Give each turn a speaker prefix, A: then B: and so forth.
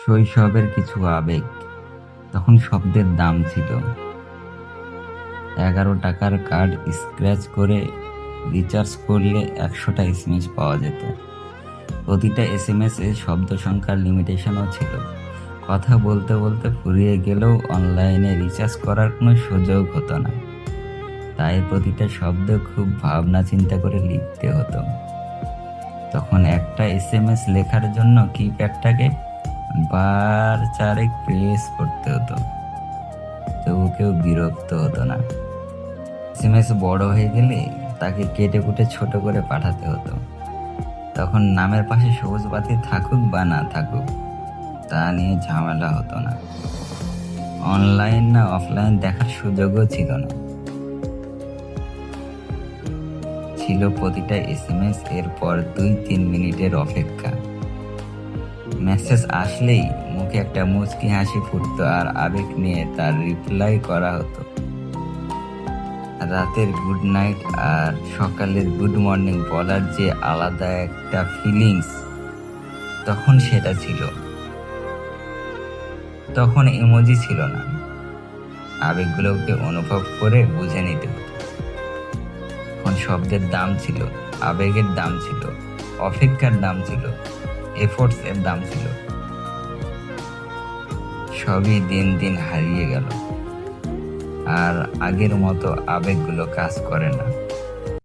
A: শৈশবের কিছু আবেগ। তখন শব্দের দাম ছিল 11 টাকার কার্ড স্ক্র্যাচ করে রিচার্জ করলে 100টা SMS পাওয়া যেত। প্রতিটা SMS এ শব্দ সংখ্যার লিমিটেশনও ছিল। কথা বলতে বলতে ফুরিয়ে গেলেও অনলাইনে রিচার্জ করার কোনো সুযোগ হতো না, তাই প্রতিটা শব্দ খুব ভাবনা চিন্তা করে লিখতে হতো। তখন একটা SMS লেখার জন্য কিপ্যাডটাকে বার চারেক প্রেস করতে হতো, তবু কেউ বিরক্ত হতো না। SMS বড় হয়ে গেলে তাকে কেটে কুটে ছোট করে পাঠাতে হতো। তখন নামের পাশে সবুজ বাতি থাকুক বা না থাকুক, তা নিয়ে ঝামেলা হতো না। অনলাইন না অফলাইন দেখার সুযোগও ছিল না। ছিল প্রতিটা SMS এর পর 2-3 মিনিটের অপেক্ষা। মেসেজ আসলেই মুখে একটা মুচকি হাসি ফুটতো আর আবেগ নিয়ে তার রিপ্লাই করা হতো। রাতের গুড নাইট আর সকালের গুড মর্নিং বলার যে আলাদা একটা ফিলিংস, তখন সেটা ছিল। তখন ইমোজি ছিল না, আবেগগুলোকে অনুভব করে বুঝে নিতে হতো। তখন শব্দের দাম ছিল, আবেগের দাম ছিল, অপেক্ষার দাম ছিল, এফোর্টস এর দাম ছিল। সবই দিন দিন হারিয়ে গেল, আর আগের মতো আবেগগুলো কাজ করে না।